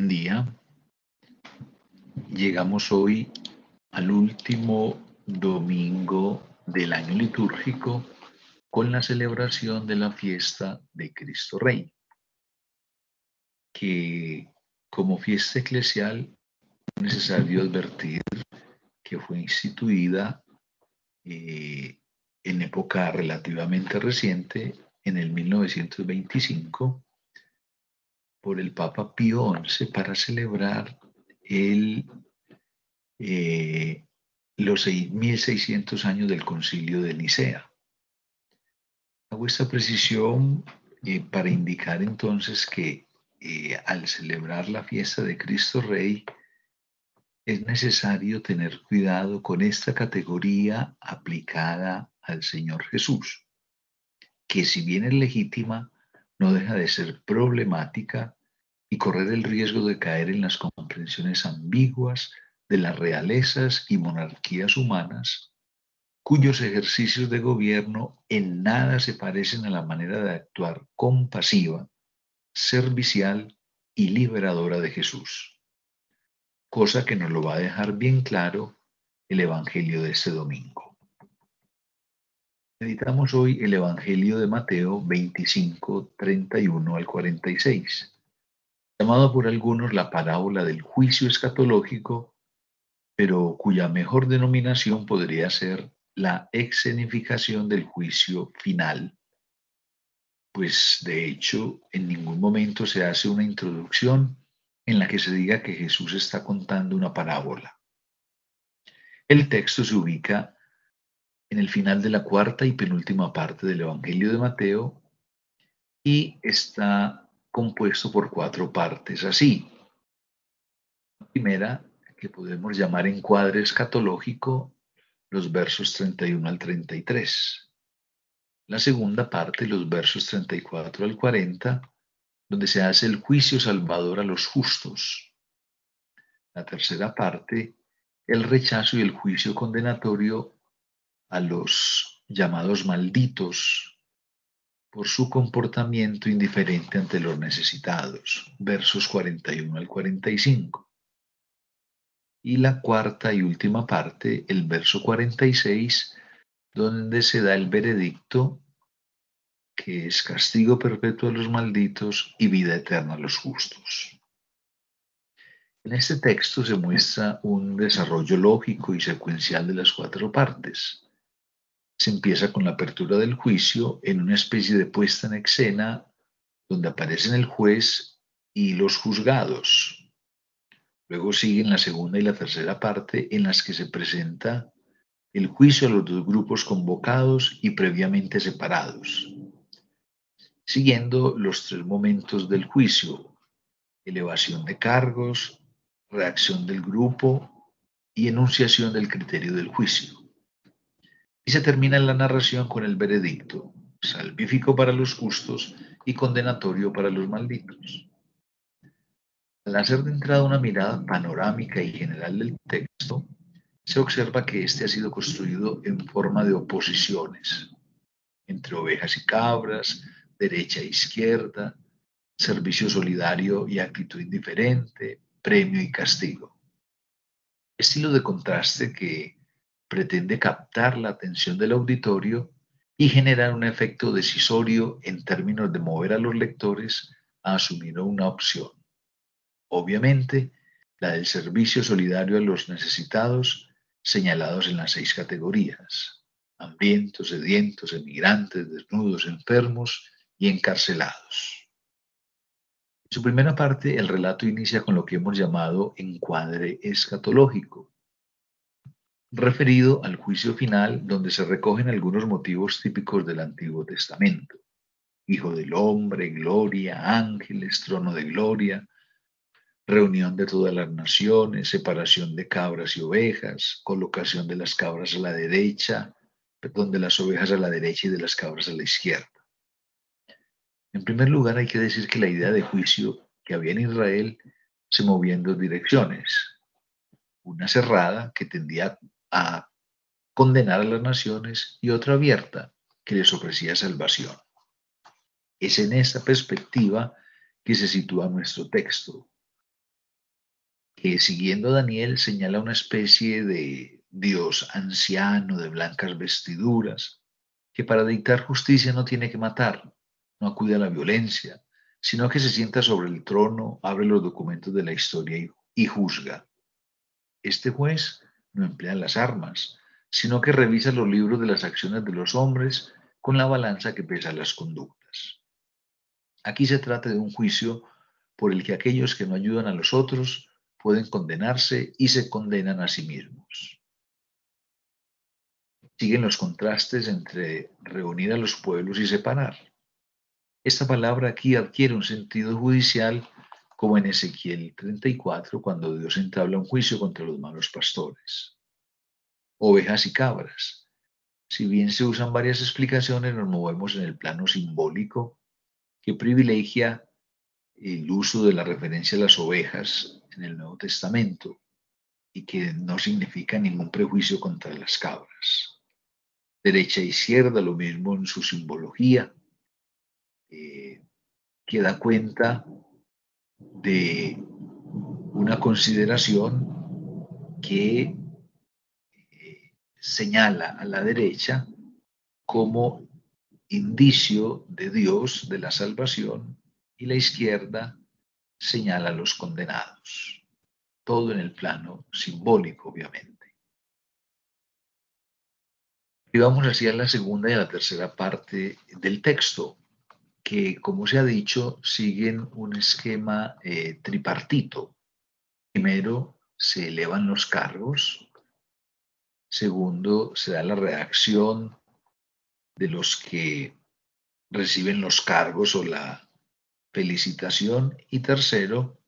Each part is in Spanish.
buen día. Llegamos hoy al último domingo del año litúrgico con la celebración de la fiesta de Cristo Rey, que como fiesta eclesial es necesario advertir que fue instituida en época relativamente reciente, en el 1925, por el Papa Pío XI para celebrar eh, los 1600 años del Concilio de Nicea. Hago esta precisión para indicar entonces que al celebrar la fiesta de Cristo Rey es necesario tener cuidado con esta categoría aplicada al Señor Jesús, que si bien es legítima, no deja de ser problemática y correr el riesgo de caer en las comprensiones ambiguas de las realezas y monarquías humanas, cuyos ejercicios de gobierno en nada se parecen a la manera de actuar compasiva, servicial y liberadora de Jesús, cosa que nos lo va a dejar bien claro el Evangelio de este domingo. Meditamos hoy el Evangelio de Mateo 25, 31 al 46, llamado por algunos la parábola del juicio escatológico, pero cuya mejor denominación podría ser la escenificación del juicio final, pues de hecho en ningún momento se hace una introducción en la que se diga que Jesús está contando una parábola. El texto se ubica en el final de la cuarta y penúltima parte del Evangelio de Mateo y está compuesto por 4 partes así. La primera, que podemos llamar encuadre escatológico, los versos 31 al 33. La segunda parte, los versos 34 al 40, donde se hace el juicio salvador a los justos. La tercera parte, el rechazo y el juicio condenatorio a los llamados malditos por su comportamiento indiferente ante los necesitados, versos 41 al 45. Y la cuarta y última parte, el verso 46, donde se da el veredicto que es castigo perpetuo a los malditos y vida eterna a los justos. En este texto se muestra un desarrollo lógico y secuencial de las 4 partes. Se empieza con la apertura del juicio en una especie de puesta en escena donde aparecen el juez y los juzgados. Luego siguen la segunda y la tercera parte en las que se presenta el juicio a los 2 grupos convocados y previamente separados, siguiendo los 3 momentos del juicio: elevación de cargos, reacción del grupo y enunciación del criterio del juicio. Y se termina la narración con el veredicto, salvífico para los justos y condenatorio para los malditos. Al hacer de entrada una mirada panorámica y general del texto, se observa que este ha sido construido en forma de oposiciones entre ovejas y cabras, derecha e izquierda, servicio solidario y actitud indiferente, premio y castigo. Estilo de contraste que pretende captar la atención del auditorio y generar un efecto decisorio en términos de mover a los lectores a asumir una opción. Obviamente, la del servicio solidario a los necesitados, señalados en las 6 categorías: hambrientos, sedientos, emigrantes, desnudos, enfermos y encarcelados. En su primera parte, el relato inicia con lo que hemos llamado encuadre escatológico, referido al juicio final, donde se recogen algunos motivos típicos del Antiguo Testamento: Hijo del Hombre, gloria, ángeles, trono de gloria, reunión de todas las naciones, separación de cabras y ovejas, colocación de las cabras a la derecha, perdón, de las ovejas a la derecha y de las cabras a la izquierda. En primer lugar, hay que decir que la idea de juicio que había en Israel se movía en 2 direcciones: una cerrada, que tendía a condenar a las naciones, y otra abierta, que les ofrecía salvación. Es en esta perspectiva que se sitúa nuestro texto. que siguiendo a Daniel señala una especie de Dios anciano de blancas vestiduras, que para dictar justicia no tiene que matar, no acude a la violencia, sino que se sienta sobre el trono, abre los documentos de la historia y juzga. Este juez no emplea las armas, sino que revisa los libros de las acciones de los hombres con la balanza que pesa las conductas. Aquí se trata de un juicio por el que aquellos que no ayudan a los otros pueden condenarse y se condenan a sí mismos. Siguen los contrastes entre reunir a los pueblos y separar. Esta palabra aquí adquiere un sentido judicial como en Ezequiel 34, cuando Dios entabla un juicio contra los malos pastores. Ovejas y cabras. Si bien se usan varias explicaciones, nos movemos en el plano simbólico que privilegia el uso de la referencia a las ovejas en el Nuevo Testamento y que no significa ningún prejuicio contra las cabras. Derecha e izquierda, lo mismo en su simbología, que da cuenta de una consideración que señala a la derecha como indicio de Dios, de la salvación, y la izquierda señala a los condenados. Todo en el plano simbólico, obviamente. Y vamos hacia la segunda y a la tercera parte del texto, que, como se ha dicho, siguen un esquema tripartito. Primero, se elevan los cargos. Segundo, se da la reacción de los que reciben los cargos o la felicitación. Y tercero,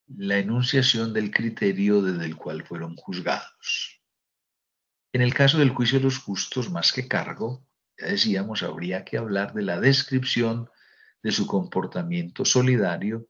la enunciación del criterio desde el cual fueron juzgados. En el caso del juicio de los justos, más que cargo, ya decíamos, habría que hablar de la descripción de su comportamiento solidario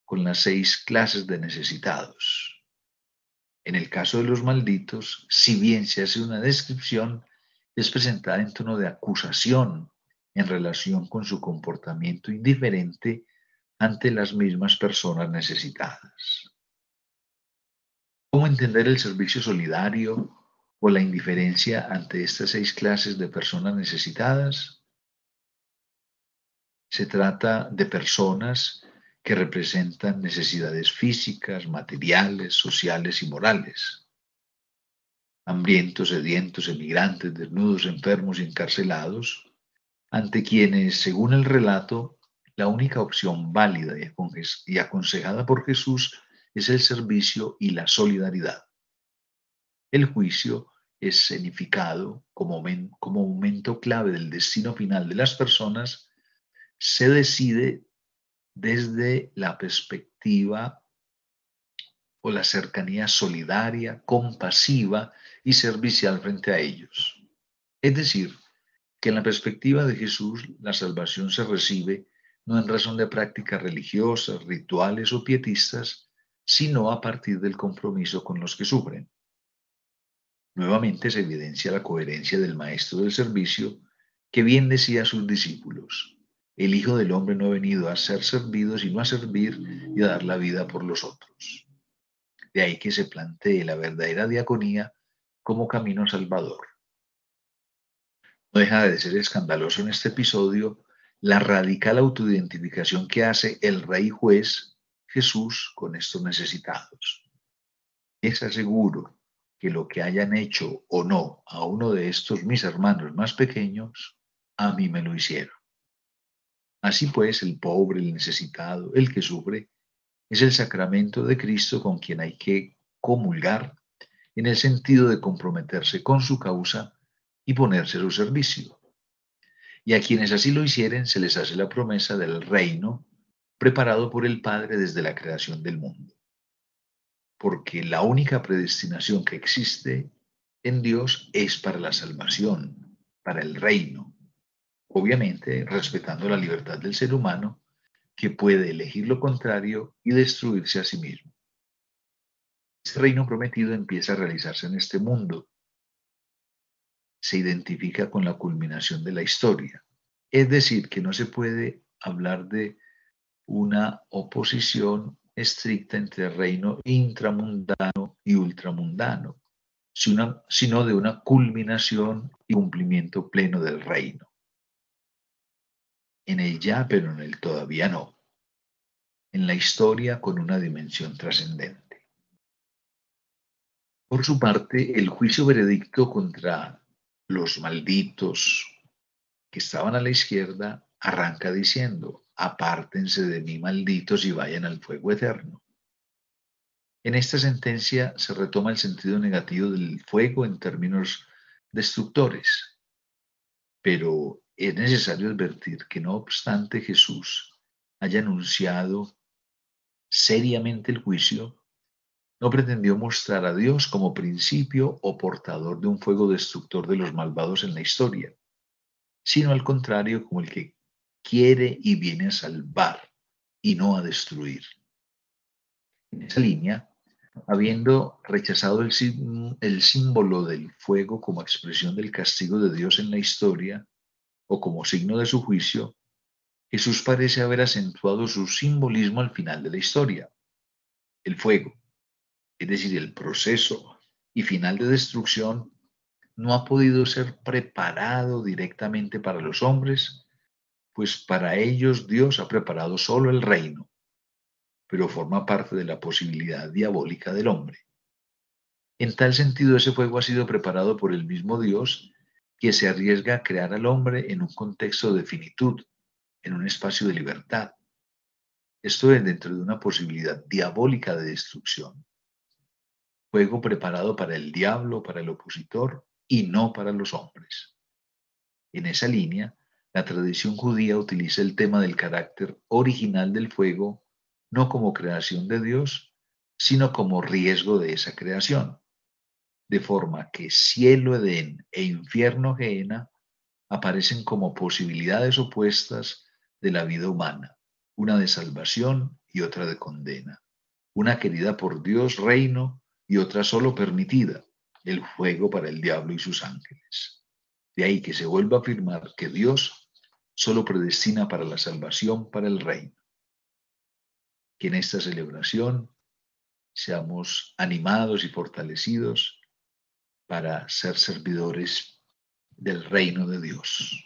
con las 6 clases de necesitados. En el caso de los malditos, si bien se hace una descripción, es presentada en tono de acusación en relación con su comportamiento indiferente ante las mismas personas necesitadas. ¿Cómo entender el servicio solidario o la indiferencia ante estas 6 clases de personas necesitadas? Se trata de personas que representan necesidades físicas, materiales, sociales y morales. Hambrientos, sedientos, emigrantes, desnudos, enfermos y encarcelados, ante quienes, según el relato, la única opción válida y aconsejada por Jesús es el servicio y la solidaridad. El juicio, escenificado como momento clave del destino final de las personas, se decide desde la perspectiva o la cercanía solidaria, compasiva y servicial frente a ellos. Es decir, que en la perspectiva de Jesús la salvación se recibe no en razón de prácticas religiosas, rituales o pietistas, sino a partir del compromiso con los que sufren. Nuevamente se evidencia la coherencia del maestro del servicio que bien decía a sus discípulos: el Hijo del Hombre no ha venido a ser servido, sino a servir y a dar la vida por los otros. De ahí que se plantee la verdadera diaconía como camino salvador. No deja de ser escandaloso en este episodio la radical autoidentificación que hace el Rey Juez Jesús con estos necesitados. Les aseguro que lo que hayan hecho o no a uno de estos mis hermanos más pequeños, a mí me lo hicieron. Así pues, el pobre, el necesitado, el que sufre, es el sacramento de Cristo con quien hay que comulgar en el sentido de comprometerse con su causa y ponerse a su servicio. Y a quienes así lo hicieren se les hace la promesa del reino preparado por el Padre desde la creación del mundo. Porque la única predestinación que existe en Dios es para la salvación, para el reino. Obviamente, respetando la libertad del ser humano, que puede elegir lo contrario y destruirse a sí mismo. Este reino prometido empieza a realizarse en este mundo. Se identifica con la culminación de la historia. Es decir, que no se puede hablar de una oposición estricta entre reino intramundano y ultramundano, sino de una culminación y cumplimiento pleno del reino. En el ya, pero en el todavía no. En la historia con una dimensión trascendente. Por su parte, el juicio veredicto contra los malditos que estaban a la izquierda arranca diciendo: apártense de mí, malditos, y vayan al fuego eterno. En esta sentencia se retoma el sentido negativo del fuego en términos destructores, pero es necesario advertir que no obstante Jesús haya anunciado seriamente el juicio, no pretendió mostrar a Dios como principio o portador de un fuego destructor de los malvados en la historia, sino al contrario como el que quiere y viene a salvar y no a destruir. En esa línea, habiendo rechazado el símbolo del fuego como expresión del castigo de Dios en la historia o como signo de su juicio, Jesús parece haber acentuado su simbolismo al final de la historia. El fuego, es decir, el proceso y final de destrucción, no ha podido ser preparado directamente para los hombres, pues para ellos Dios ha preparado solo el reino, pero forma parte de la posibilidad diabólica del hombre. En tal sentido, ese fuego ha sido preparado por el mismo Dios, que se arriesga a crear al hombre en un contexto de finitud, en un espacio de libertad. Esto es dentro de una posibilidad diabólica de destrucción. Fuego preparado para el diablo, para el opositor, y no para los hombres. En esa línea, la tradición judía utiliza el tema del carácter original del fuego no como creación de Dios, sino como riesgo de esa creación, de forma que cielo Edén e infierno Gehenna aparecen como posibilidades opuestas de la vida humana, una de salvación y otra de condena, una querida por Dios reino y otra solo permitida, el fuego para el diablo y sus ángeles. De ahí que se vuelva a afirmar que Dios solo predestina para la salvación, para el reino. Que en esta celebración seamos animados y fortalecidos para ser servidores del reino de Dios.